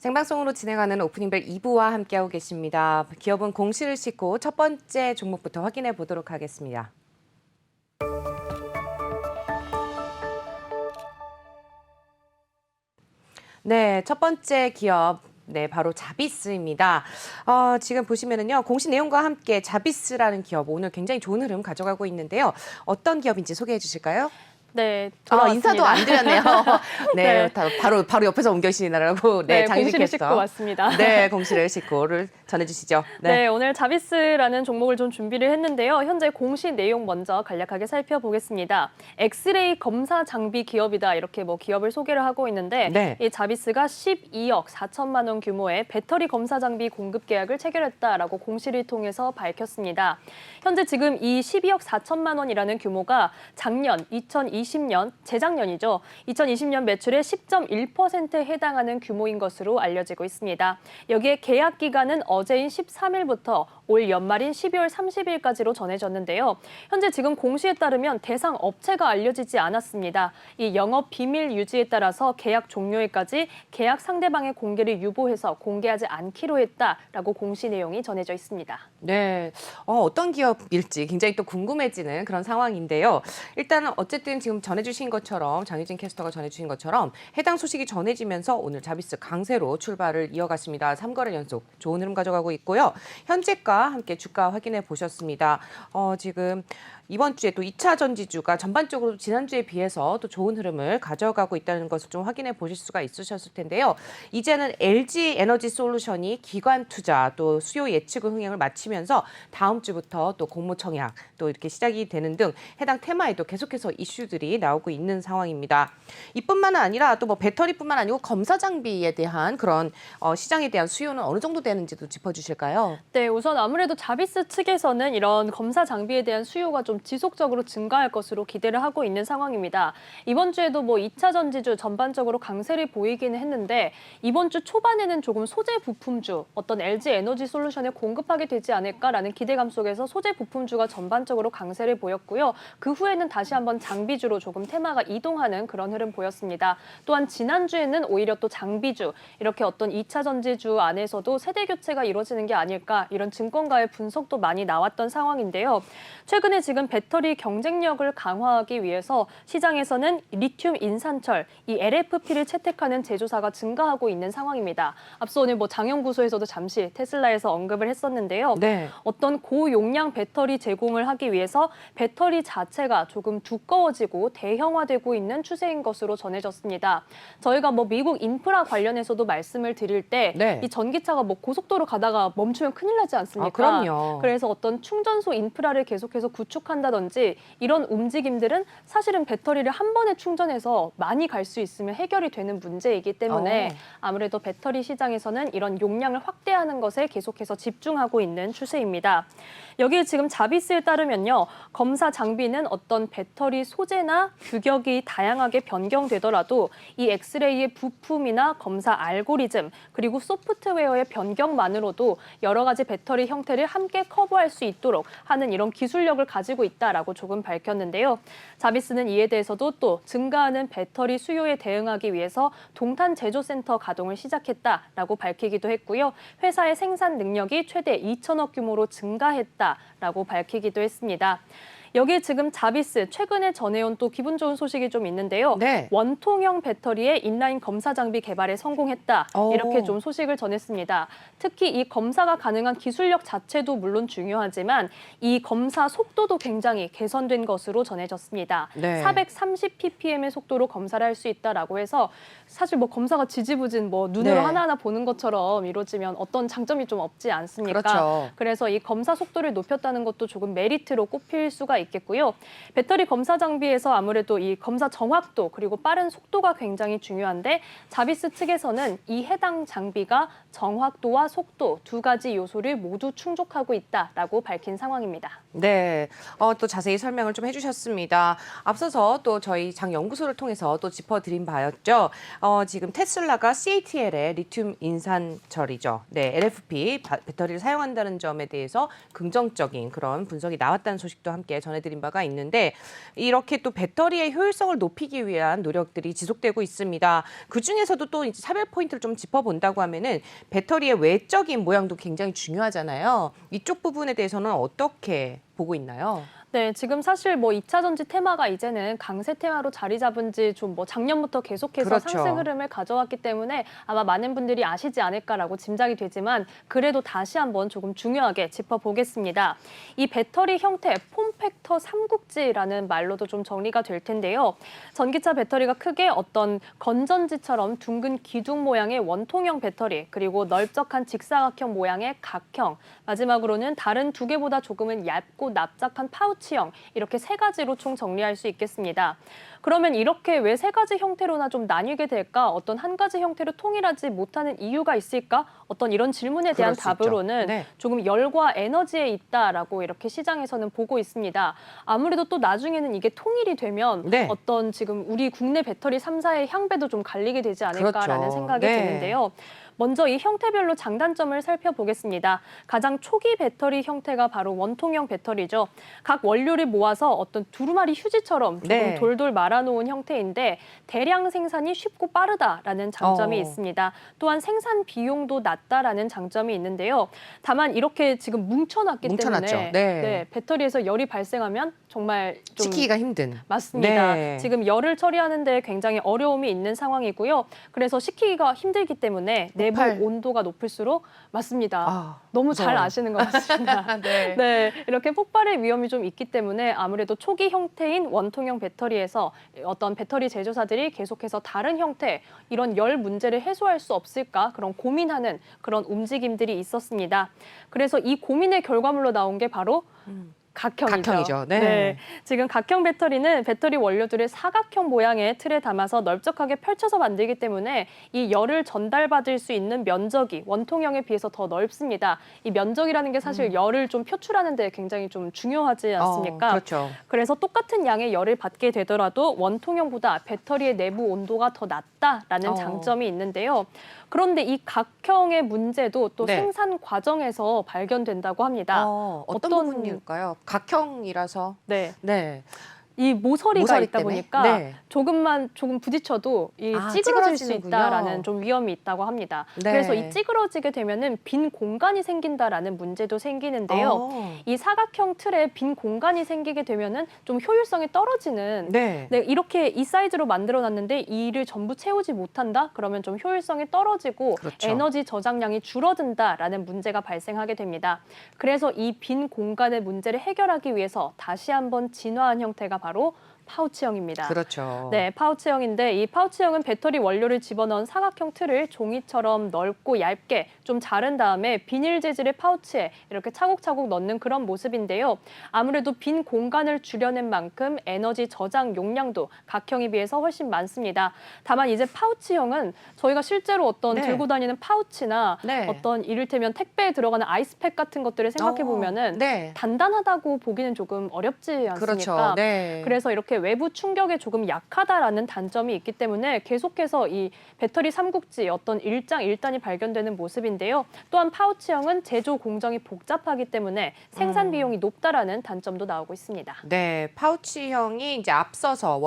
생방송으로 진행하는 오프닝벨 2부와 함께하고 계십니다. 기업은 공시를 싣고 첫 번째 종목부터 확인해 보도록 하겠습니다. 네, 첫 번째 기업. 네, 바로 자비스입니다. 지금 보시면은요, 공시 내용과 함께 자비스라는 기업 오늘 굉장히 좋은 흐름 가져가고 있는데요. 어떤 기업인지 소개해 주실까요? 네, 돌아왔습니다. 인사도 안 드렸네요. 네, 네. 바로 옆에서 옮겨주시느라고 네, 장희진 공시를 캐스터. 싣고 왔습니다. 네, 공시를 싣고를 전해주시죠. 네, 오늘 자비스라는 종목을 좀 준비를 했는데요. 현재 공시 내용 먼저 간략하게 살펴보겠습니다. 엑스레이 검사 장비 기업이다 이렇게 기업을 소개를 하고 있는데 네. 이 자비스가 12억 4천만 원 규모의 배터리 검사 장비 공급 계약을 체결했다라고 공시를 통해서 밝혔습니다. 현재 지금 이 12억 4천만 원이라는 규모가 작년 2020년 재작년이죠. 2020년 매출의 10.1%에 해당하는 규모인 것으로 알려지고 있습니다. 여기에 계약 기간은 어제인 13일부터 올 연말인 12월 30일까지로 전해졌는데요. 현재 지금 공시에 따르면 대상 업체가 알려지지 않았습니다. 이 영업 비밀 유지에 따라서 계약 종료일까지 계약 상대방의 공개를 유보해서 공개하지 않기로 했다라고 공시 내용이 전해져 있습니다. 네, 어떤 기업일지 굉장히 또 궁금해지는 그런 상황인데요. 일단은 어쨌든 지금 전해주신 것처럼 장유진 캐스터가 전해주신 것처럼 해당 소식이 전해지면서 오늘 자비스 강세로 출발을 이어갔습니다. 3거래 연속 좋은 흐름 가져가고 있고요. 현재가 함께 주가 확인해 보셨습니다. 지금 이번 주에 또 2차 전지주가 전반적으로 지난주에 비해서 또 좋은 흐름을 가져가고 있다는 것을 좀 확인해 보실 수가 있으셨을 텐데요. 이제는 LG 에너지 솔루션이 기관 투자 또 수요 예측 흥행을 마치면서 다음 주부터 또 공모 청약 또 이렇게 시작이 되는 등 해당 테마에도 계속해서 이슈들이 나오고 있는 상황입니다. 이뿐만 아니라 또 배터리뿐만 아니고 검사 장비에 대한 그런 시장에 대한 수요는 어느 정도 되는지도 짚어주실까요? 네, 우선 아무래도 자비스 측에서는 이런 검사 장비에 대한 수요가 좀 지속적으로 증가할 것으로 기대를 하고 있는 상황입니다. 이번 주에도 2차 전지주 전반적으로 강세를 보이기는 했는데 이번 주 초반에는 조금 소재 부품주, 어떤 LG 에너지 솔루션에 공급하게 되지 않을까라는 기대감 속에서 소재 부품주가 전반적으로 강세를 보였고요. 그 후에는 다시 한번 장비주로 조금 테마가 이동하는 그런 흐름 보였습니다. 또한 지난주에는 오히려 또 장비주, 이렇게 어떤 2차 전지주 안에서도 세대 교체가 이루어지는 게 아닐까 이런 증권가의 분석도 많이 나왔던 상황인데요. 최근에 지금 배터리 경쟁력을 강화하기 위해서 시장에서는 리튬 인산철, 이 LFP를 채택하는 제조사가 증가하고 있는 상황입니다. 앞서 오늘 장연구소에서도 잠시 테슬라에서 언급을 했었는데요. 네. 어떤 고용량 배터리 제공을 하기 위해서 배터리 자체가 조금 두꺼워지고 대형화되고 있는 추세인 것으로 전해졌습니다. 저희가 미국 인프라 관련해서도 말씀을 드릴 때 이 전기차가 고속도로 가다가 멈추면 큰일 나지 않습니까? 그럼요. 그래서 어떤 충전소 인프라를 계속해서 구축한다든지 이런 움직임들은 사실은 배터리를 한 번에 충전해서 많이 갈 수 있으면 해결이 되는 문제이기 때문에 아무래도 배터리 시장에서는 이런 용량을 확대하는 것에 계속해서 집중하고 있는 추세입니다. 여기에 지금 자비스에 따르면요. 검사 장비는 어떤 배터리 소재나 규격이 다양하게 변경되더라도 이 엑스레이의 부품이나 검사 알고리즘 그리고 소프트웨어의 변경만으로도 여러 가지 배터리 형태를 함께 커버할 수 있도록 하는 이런 기술력을 가지고 있다라고 조금 밝혔는데요. 자비스는 이에 대해서도 또 증가하는 배터리 수요에 대응하기 위해서 동탄 제조센터 가동을 시작했다라고 밝히기도 했고요. 회사의 생산 능력이 최대 2천억 규모로 증가했다라고 밝히기도 했습니다. 여기에 지금 자비스 최근에 전해온 또 기분 좋은 소식이 좀 있는데요. 네. 원통형 배터리의 인라인 검사 장비 개발에 성공했다. 이렇게 좀 소식을 전했습니다. 특히 이 검사가 가능한 기술력 자체도 물론 중요하지만 이 검사 속도도 굉장히 개선된 것으로 전해졌습니다. 네. 430ppm의 속도로 검사를 할 수 있다라고 해서 사실 검사가 지지부진 눈으로 하나하나 보는 것처럼 이루어지면 어떤 장점이 좀 없지 않습니까? 그렇죠. 그래서 이 검사 속도를 높였다는 것도 조금 메리트로 꼽힐 수가 있겠고요. 배터리 검사 장비에서 아무래도 이 검사 정확도 그리고 빠른 속도가 굉장히 중요한데 자비스 측에서는 이 해당 장비가 정확도와 속도 두 가지 요소를 모두 충족하고 있다라고 밝힌 상황입니다. 네, 또 자세히 설명을 좀 해주셨습니다. 앞서서 또 저희 장 연구소를 통해서 또 짚어드린 바였죠. 지금 테슬라가 CATL의 리튬 인산철이죠. 네, LFP 배터리를 사용한다는 점에 대해서 긍정적인 그런 분석이 나왔다는 소식도 함께 전해드렸습니다. 전해드린 바가 있는데 이렇게 또 배터리의 효율성을 높이기 위한 노력들이 지속되고 있습니다. 그중에서도 또 이제 차별 포인트를 좀 짚어본다고 하면은 배터리의 외적인 모양도 굉장히 중요하잖아요. 이쪽 부분에 대해서는 어떻게 보고 있나요? 네, 지금 사실 뭐 2차 전지 테마가 이제는 강세 테마로 자리 잡은 지 좀 뭐 작년부터 계속해서 그렇죠. 상승 흐름을 가져왔기 때문에 아마 많은 분들이 아시지 않을까라고 짐작이 되지만 그래도 다시 한번 조금 중요하게 짚어보겠습니다. 이 배터리 형태 폼팩터 삼국지라는 말로도 좀 정리가 될 텐데요. 전기차 배터리가 크게 어떤 건전지처럼 둥근 기둥 모양의 원통형 배터리, 그리고 넓적한 직사각형 모양의 각형, 마지막으로는 다른 두 개보다 조금은 얇고 납작한 파우치형, 이렇게 세 가지로 총 정리할 수 있겠습니다. 그러면 이렇게 왜 세 가지 형태로나 좀 나뉘게 될까? 어떤 한 가지 형태로 통일하지 못하는 이유가 있을까? 어떤 이런 질문에 대한 그럴 수 있죠. 답으로는 네. 조금 열과 에너지에 있다라고 이렇게 시장에서는 보고 있습니다. 아무래도 또 나중에는 이게 통일이 되면 네. 어떤 지금 우리 국내 배터리 3사의 향배도 좀 갈리게 되지 않을까라는 그렇죠. 생각이 네. 드는데요. 먼저 이 형태별로 장단점을 살펴보겠습니다. 가장 초기 배터리 형태가 바로 원통형 배터리죠. 각 원료를 모아서 어떤 두루마리 휴지처럼 조금 네. 돌돌 말아놓은 형태인데 대량 생산이 쉽고 빠르다라는 장점이 어. 있습니다. 또한 생산 비용도 낮다라는 장점이 있는데요. 다만 이렇게 지금 뭉쳐놨기 뭉쳐놨죠. 때문에 네. 배터리에서 열이 발생하면 정말 좀 지키기가 힘든. 맞습니다. 네. 지금 열을 처리하는 데 굉장히 어려움이 있는 상황이고요. 그래서 식히기가 힘들기 때문에 내부 폭발. 온도가 높을수록 맞습니다. 아, 너무 잘 무서워요. 아시는 것 같습니다. 네. 네, 이렇게 폭발의 위험이 좀 있기 때문에 아무래도 초기 형태인 원통형 배터리에서 어떤 배터리 제조사들이 계속해서 다른 형태, 이런 열 문제를 해소할 수 없을까 그런 고민하는 그런 움직임들이 있었습니다. 그래서 이 고민의 결과물로 나온 게 바로 각형이죠. 각형이죠. 네. 지금 각형 배터리는 배터리 원료들을 사각형 모양의 틀에 담아서 넓적하게 펼쳐서 만들기 때문에 이 열을 전달받을 수 있는 면적이 원통형에 비해서 더 넓습니다. 이 면적이라는 게 사실 열을 좀 표출하는 데 굉장히 좀 중요하지 않습니까? 그렇죠. 그래서 똑같은 양의 열을 받게 되더라도 원통형보다 배터리의 내부 온도가 더 낮다라는 장점이 있는데요. 그런데 이 각형의 문제도 또 네. 생산 과정에서 발견된다고 합니다. 어떤 부분일까요? 각형이라서. 네. 네. 이 모서리가 모서리 있다 때문에? 보니까 네. 조금 부딪혀도 이 아, 찌그러질 수 찌그러지는군요. 있다라는 좀 위험이 있다고 합니다. 네. 그래서 이 찌그러지게 되면은 빈 공간이 생긴다라는 문제도 생기는데요. 이 사각형 틀에 빈 공간이 생기게 되면은 좀 효율성이 떨어지는 네. 네, 이렇게 이 사이즈로 만들어놨는데 이를 전부 채우지 못한다? 그러면 좀 효율성이 떨어지고 그렇죠. 에너지 저장량이 줄어든다라는 문제가 발생하게 됩니다. 그래서 이 빈 공간의 문제를 해결하기 위해서 다시 한번 진화한 형태가 바로 파우치형입니다. 그렇죠. 네, 파우치형인데 이 파우치형은 배터리 원료를 집어넣은 사각형 틀을 종이처럼 넓고 얇게 좀 자른 다음에 비닐 재질의 파우치에 이렇게 차곡차곡 넣는 그런 모습인데요. 아무래도 빈 공간을 줄여낸 만큼 에너지 저장 용량도 각형에 비해서 훨씬 많습니다. 다만 이제 파우치형은 저희가 실제로 어떤 네. 들고 다니는 파우치나 네. 어떤 이를테면 택배에 들어가는 아이스팩 같은 것들을 생각해 보면은 네. 단단하다고 보기는 조금 어렵지 않습니까? 그렇죠. 네. 그래서 이렇게 외부 충격에 조금 약하다라는 단점이 있기 때문에 계속해서 이 배터리 삼국지 어떤 일장일단이 발견되는 모습인데요. 또한 파우치형은 제조 공정이 복잡하기 때문에 생산 비용이 높다라는 단점도 나오고 있습니다. 네, 파우치형이 이제 앞서서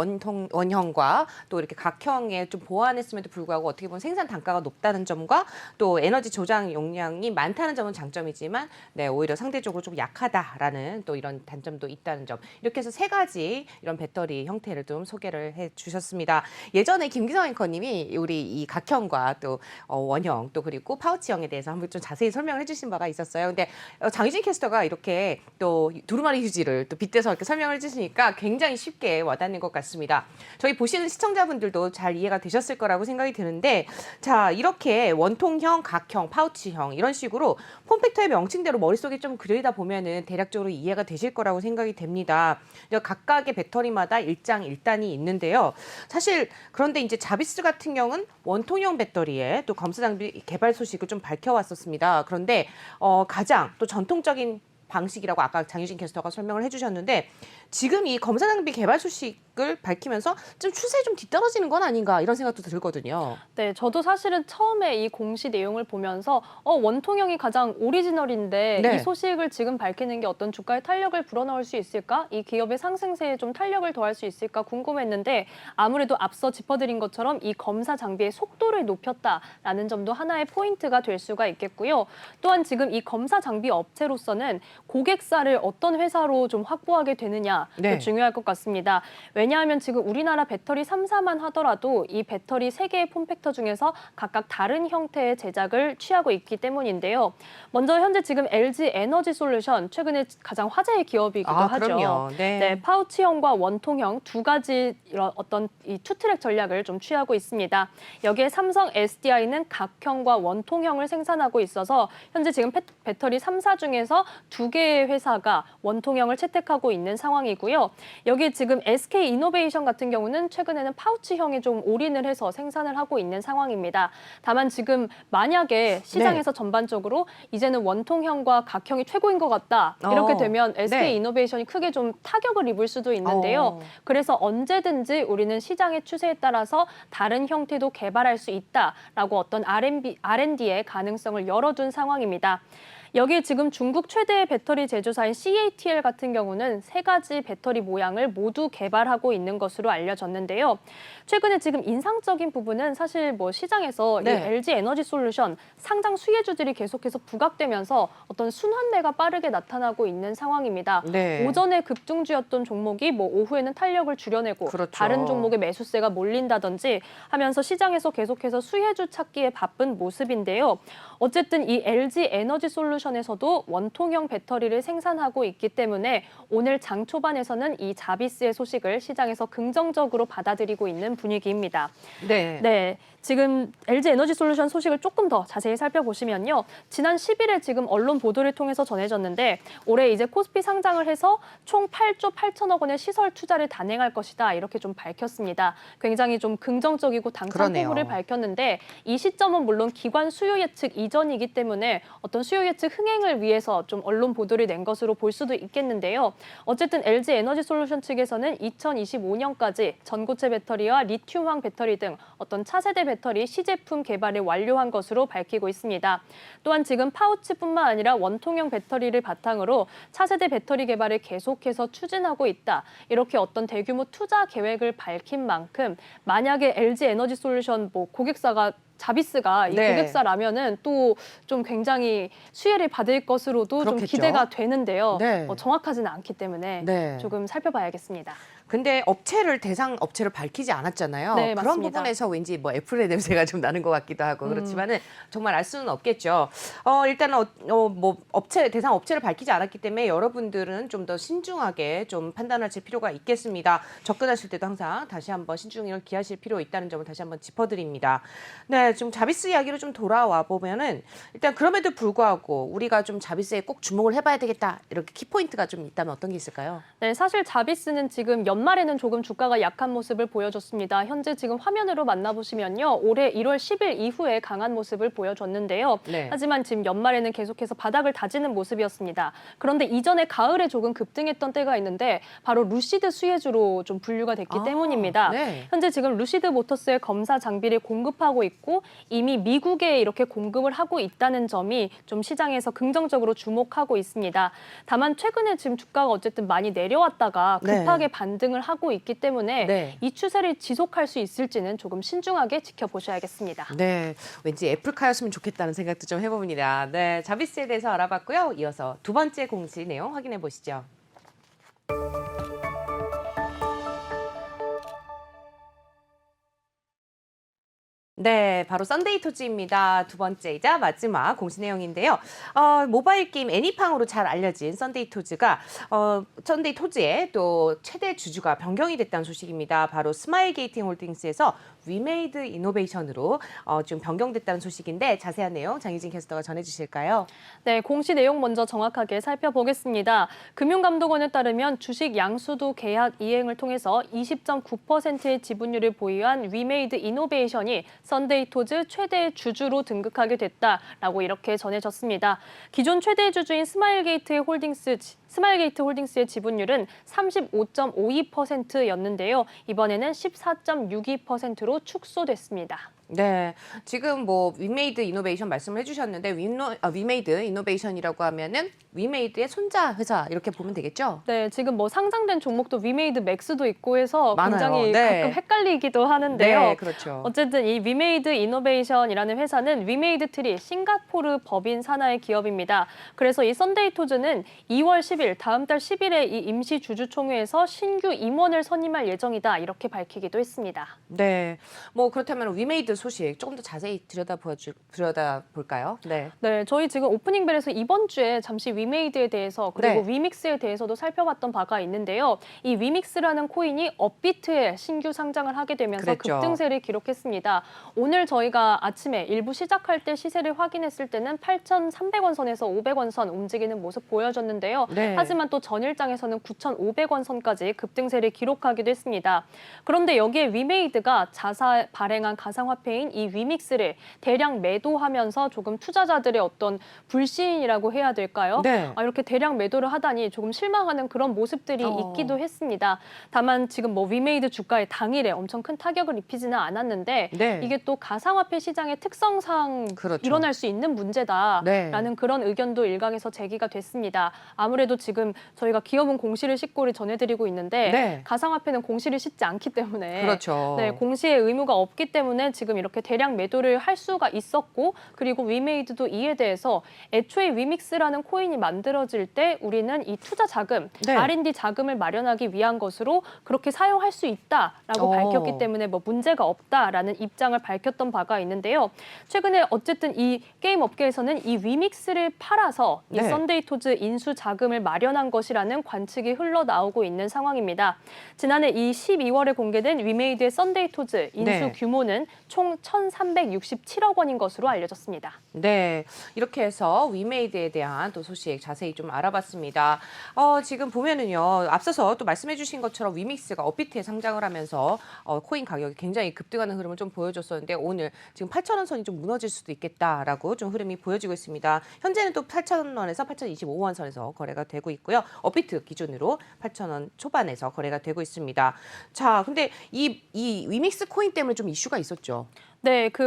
원형과 또 이렇게 각형에 좀 보완했음에도 불구하고 어떻게 보면 생산 단가가 높다는 점과 또 에너지 저장 용량이 많다는 점은 장점이지만 네, 오히려 상대적으로 좀 약하다라는 또 이런 단점도 있다는 점. 이렇게 해서 세 가지 이런 배터리 형태를 좀 소개를 해주셨습니다. 예전에 김기성 앵커님이 우리 이 각형과 또 원형 또 그리고 파우치형에 대해서 한번 좀 자세히 설명을 해주신 바가 있었어요. 근데 장유진 캐스터가 이렇게 또 두루마리 휴지를 또 빗대서 이렇게 설명을 해주시니까 굉장히 쉽게 와닿는 것 같습니다. 저희 보시는 시청자분들도 잘 이해가 되셨을 거라고 생각이 드는데 자 이렇게 원통형, 각형, 파우치형 이런 식으로 폼팩터의 명칭대로 머릿속에 좀 그리다 보면은 대략적으로 이해가 되실 거라고 생각이 됩니다. 각각의 배터리마다 일장일단이 있는데요. 사실 그런데 이제 자비스 같은 경우는 원통형 배터리에 또 검사 장비 개발 소식을 좀 밝혀왔었습니다. 그런데 가장 또 전통적인 방식이라고 아까 장유진 캐스터가 설명을 해주셨는데 지금 이 검사 장비 개발 소식 소식을 밝히면서 좀 추세에 좀 뒤떨어지는 건 아닌가 이런 생각도 들거든요. 네, 저도 사실은 처음에 이 공시 내용을 보면서 원통형이 가장 오리지널인데 네. 이 소식을 지금 밝히는 게 어떤 주가의 탄력을 불어넣을 수 있을까? 이 기업의 상승세에 좀 탄력을 더할 수 있을까 궁금했는데 아무래도 앞서 짚어드린 것처럼 이 검사 장비의 속도를 높였다라는 점도 하나의 포인트가 될 수가 있겠고요. 또한 지금 이 검사 장비 업체로서는 고객사를 어떤 회사로 좀 확보하게 되느냐 네. 중요할 것 같습니다. 왜냐하면 지금 우리나라 배터리 3사만 하더라도 이 배터리 3개의 폼팩터 중에서 각각 다른 형태의 제작을 취하고 있기 때문인데요. 먼저 현재 지금 LG 에너지 솔루션 최근에 가장 화제의 기업이기도 하죠. 그럼요. 네. 네, 파우치형과 원통형 두 가지 이런 어떤 이 투트랙 전략을 좀 취하고 있습니다. 여기에 삼성 SDI는 각형과 원통형을 생산하고 있어서 현재 지금 배터리 3사 중에서 2개의 회사가 원통형을 채택하고 있는 상황이고요. 여기 지금 SK 이노베이션 같은 경우는 최근에는 파우치형에 좀 올인을 해서 생산을 하고 있는 상황입니다. 다만 지금 만약에 시장에서 전반적으로 이제는 원통형과 각형이 최고인 것 같다. 이렇게 되면 SK 네. 이노베이션이 크게 좀 타격을 입을 수도 있는데요. 그래서 언제든지 우리는 시장의 추세에 따라서 다른 형태도 개발할 수 있다라고 어떤 R&D의 가능성을 열어둔 상황입니다. 여기에 지금 중국 최대의 배터리 제조사인 CATL 같은 경우는 3가지 배터리 모양을 모두 개발하고 있는 것으로 알려졌는데요. 최근에 지금 인상적인 부분은 사실 뭐 시장에서 이 LG 에너지 솔루션 상장 수혜주들이 계속해서 부각되면서 어떤 순환매가 빠르게 나타나고 있는 상황입니다. 네. 오전에 급등주였던 종목이 뭐 오후에는 탄력을 줄여내고 그렇죠. 다른 종목의 매수세가 몰린다든지 하면서 시장에서 계속해서 수혜주 찾기에 바쁜 모습인데요. 어쨌든 이 LG 에너지 솔루션에서도 원통형 배터리를 생산하고 있기 때문에 오늘 장 초반에서는 이 자비스의 소식을 시장에서 긍정적으로 받아들이고 있는 분위기입니다. 네. 네. 지금 LG 에너지 솔루션 소식을 조금 더 자세히 살펴보시면요. 지난 10일에 지금 언론 보도를 통해서 전해졌는데 올해 이제 코스피 상장을 해서 총 8조 8천억 원의 시설 투자를 단행할 것이다. 이렇게 좀 밝혔습니다. 굉장히 좀 긍정적이고 당찬 포부를 밝혔는데 이 시점은 물론 기관 수요 예측 이전이기 때문에 어떤 수요 예측 흥행을 위해서 좀 언론 보도를 낸 것으로 볼 수도 있겠는데요. 어쨌든 LG 에너지 솔루션 측에서는 2025년까지 전고체 배터리와 리튬황 배터리 등 어떤 차세대 배터리 시제품 개발을 완료한 것으로 밝히고 있습니다. 또한 지금 파우치뿐만 아니라 원통형 배터리를 바탕으로 차세대 배터리 개발을 계속해서 추진하고 있다. 이렇게 어떤 대규모 투자 계획을 밝힌 만큼 만약에 LG 에너지 솔루션 뭐 고객사가 자비스가 이 고객사라면은 또 좀 굉장히 수혜를 받을 것으로도 그렇겠죠. 좀 기대가 되는데요. 네. 정확하지는 않기 때문에 조금 살펴봐야겠습니다. 근데 대상 업체를 밝히지 않았잖아요. 네, 그런 맞습니다. 부분에서 왠지 뭐 애플의 냄새가 좀 나는 것 같기도 하고 그렇지만은 정말 알 수는 없겠죠. 일단은 뭐 대상 업체를 밝히지 않았기 때문에 여러분들은 좀 더 신중하게 좀 판단하실 필요가 있겠습니다. 접근하실 때도 항상 다시 한번 신중을 기하실 필요 있다는 점을 다시 한번 짚어드립니다. 네, 지금 자비스 이야기로 좀 돌아와 보면은 일단 그럼에도 불구하고 우리가 좀 자비스에 꼭 주목을 해봐야 되겠다 이렇게 키포인트가 좀 있다면 어떤 게 있을까요? 네, 사실 자비스는 지금 연말에는 조금 주가가 약한 모습을 보여줬습니다. 현재 지금 화면으로 만나보시면요. 올해 1월 10일 이후에 강한 모습을 보여줬는데요. 하지만 지금 연말에는 계속해서 바닥을 다지는 모습이었습니다. 그런데 이전에 가을에 조금 급등했던 때가 있는데 바로 루시드 수혜주로 좀 분류가 됐기 때문입니다. 현재 지금 루시드 모터스의 검사 장비를 공급하고 있고 이미 미국에 이렇게 공급을 하고 있다는 점이 좀 시장에서 긍정적으로 주목하고 있습니다. 다만 최근에 지금 주가가 어쨌든 많이 내려왔다가 급하게 반등을 하고 있기 때문에 이 추세를 지속할 수 있을지는 조금 신중하게 지켜보셔야겠습니다. 네, 왠지 애플카였으면 좋겠다는 생각도 좀 해봅니다. 네, 자비스에 대해서 알아봤고요. 이어서 두 번째 공시 내용 확인해 보시죠. 네, 바로 썬데이 토즈입니다. 두 번째이자 마지막 공시 내용인데요. 모바일 게임 애니팡으로 잘 알려진 썬데이 토즈가 썬데이 토즈의 또 최대 주주가 변경이 됐다는 소식입니다. 바로 스마일 게이팅 홀딩스에서 위메이드 이노베이션으로 좀 변경됐다는 소식인데 자세한 내용 장희진 캐스터가 전해주실까요? 네, 공시 내용 먼저 정확하게 살펴보겠습니다. 금융감독원에 따르면 주식 양수도 계약 이행을 통해서 20.9%의 지분율을 보유한 위메이드 이노베이션이 썬데이토즈 최대 주주로 등극하게 됐다라고 이렇게 전해졌습니다. 기존 최대 주주인 스마일게이트 홀딩스의 지분율은 35.52%였는데요. 이번에는 14.62%로 축소됐습니다. 네, 지금 뭐 위메이드 이노베이션 말씀을 해주셨는데 위메이드 이노베이션이라고 하면은 위메이드의 손자 회사 이렇게 보면 되겠죠? 네, 지금 뭐 상장된 종목도 위메이드 맥스도 있고 해서 많아요. 굉장히 네. 가끔 헷갈리기도 하는데요. 네, 그렇죠. 어쨌든 이 위메이드 이노베이션이라는 회사는 위메이드 트리 싱가포르 법인 산하의 기업입니다. 그래서 이 썬데이토즈는 2월 10일 다음 달 10일에 이 임시 주주총회에서 신규 임원을 선임할 예정이다 이렇게 밝히기도 했습니다. 네, 뭐 그렇다면 위메이드 소식 조금 더 자세히 들여다볼까요? 네. 네, 저희 지금 오프닝벨에서 이번 주에 잠시 위메이드에 대해서 그리고 네. 위믹스에 대해서도 살펴봤던 바가 있는데요. 이 위믹스라는 코인이 업비트에 신규 상장을 하게 되면서 그랬죠. 급등세를 기록했습니다. 오늘 저희가 아침에 일부 시작할 때 시세를 확인했을 때는 8,300원 선에서 500원 선 움직이는 모습 보여줬는데요. 네. 하지만 또 전일장에서는 9,500원 선까지 급등세를 기록하기도 했습니다. 그런데 여기에 위메이드가 자사 발행한 가상화폐인 이 위믹스를 대량 매도하면서 조금 투자자들의 어떤 불신이라고 해야 될까요? 네. 이렇게 대량 매도를 하다니 조금 실망하는 그런 모습들이 있기도 했습니다. 다만 지금 뭐 위메이드 주가의 당일에 엄청 큰 타격을 입히지는 않았는데 네. 이게 또 가상화폐 시장의 특성상 그렇죠. 일어날 수 있는 문제다라는 네. 그런 의견도 일각에서 제기가 됐습니다. 아무래도 지금 저희가 기업은 공시를 싣고를 전해드리고 있는데 네. 가상화폐는 공시를 싣지 않기 때문에 그렇죠. 네, 공시의 의무가 없기 때문에 지금 이렇게 대량 매도를 할 수가 있었고 그리고 위메이드도 이에 대해서 애초에 위믹스라는 코인이 만들어질 때 우리는 이 투자 자금, 네. R&D 자금을 마련하기 위한 것으로 그렇게 사용할 수 있다라고 밝혔기 때문에 뭐 문제가 없다라는 입장을 밝혔던 바가 있는데요. 최근에 어쨌든 이 게임 업계에서는 이 위믹스를 팔아서 이 네. 썬데이토즈 인수 자금을 마련한 것이라는 관측이 흘러나오고 있는 상황입니다. 지난해 이 12월에 공개된 위메이드의 썬데이토즈 인수 네. 규모는 총 1,367억 원인 것으로 알려졌습니다. 네, 이렇게 해서 위메이드에 대한 또 소식 자세히 좀 알아봤습니다. 지금 보면은요, 앞서서 또 말씀해주신 것처럼 위믹스가 업비트에 상장을 하면서 코인 가격이 굉장히 급등하는 흐름을 좀 보여줬었는데 오늘 지금 8,000원 선이 좀 무너질 수도 있겠다라고 좀 흐름이 보여지고 있습니다. 현재는 또 8,000원에서 8,025원 선에서 거래가 되고 있고요. 업비트 기준으로 8,000원 초반에서 거래가 되고 있습니다. 자, 근데 이 위믹스 코인 때문에 좀 이슈가 있었죠. 네, 그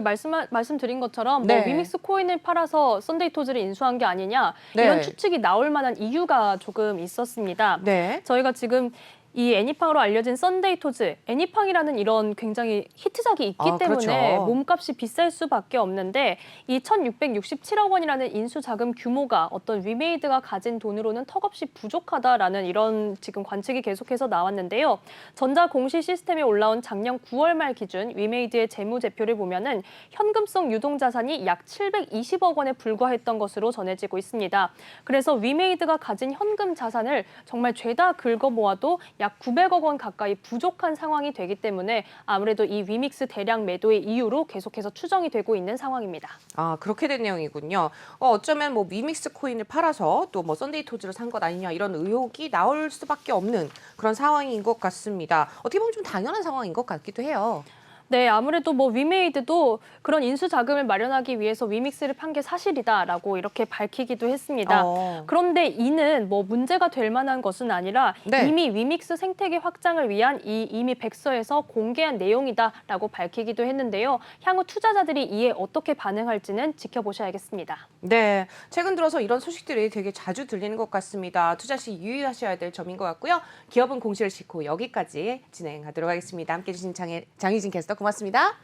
말씀드린 것처럼 네. 뭐 위믹스 코인을 팔아서 썬데이토즈를 인수한 게 아니냐 네. 이런 추측이 나올 만한 이유가 조금 있었습니다. 네. 저희가 지금 이 애니팡으로 알려진 썬데이토즈, 애니팡이라는 이런 굉장히 히트작이 있기 때문에 그렇죠. 몸값이 비쌀 수밖에 없는데 이 1,667억 원이라는 인수 자금 규모가 어떤 위메이드가 가진 돈으로는 턱없이 부족하다라는 이런 지금 관측이 계속해서 나왔는데요. 전자 공시 시스템에 올라온 작년 9월 말 기준 위메이드의 재무제표를 보면은 현금성 유동자산이 약 720억 원에 불과했던 것으로 전해지고 있습니다. 그래서 위메이드가 가진 현금 자산을 정말 죄다 긁어 모아도 약 900억 원 가까이 부족한 상황이 되기 때문에 아무래도 이 위믹스 대량 매도의 이유로 계속해서 추정이 되고 있는 상황입니다. 아, 그렇게 된 내용이군요. 어쩌면 뭐 위믹스 코인을 팔아서 또 뭐 썬데이토즈를 산 것 아니냐 이런 의혹이 나올 수밖에 없는 그런 상황인 것 같습니다. 어떻게 보면 좀 당연한 상황인 것 같기도 해요. 네, 아무래도 뭐 위메이드도 그런 인수 자금을 마련하기 위해서 위믹스를 판 게 사실이다라고 이렇게 밝히기도 했습니다. 그런데 이는 뭐 문제가 될 만한 것은 아니라 네. 이미 위믹스 생태계 확장을 위한 이미 백서에서 공개한 내용이다라고 밝히기도 했는데요. 향후 투자자들이 이에 어떻게 반응할지는 지켜보셔야겠습니다. 네, 최근 들어서 이런 소식들이 되게 자주 들리는 것 같습니다. 투자 시 유의하셔야 될 점인 것 같고요. 기업은 공시를 싣고 여기까지 진행하도록 하겠습니다. 함께해 주신 장희진 캐스터 고맙습니다.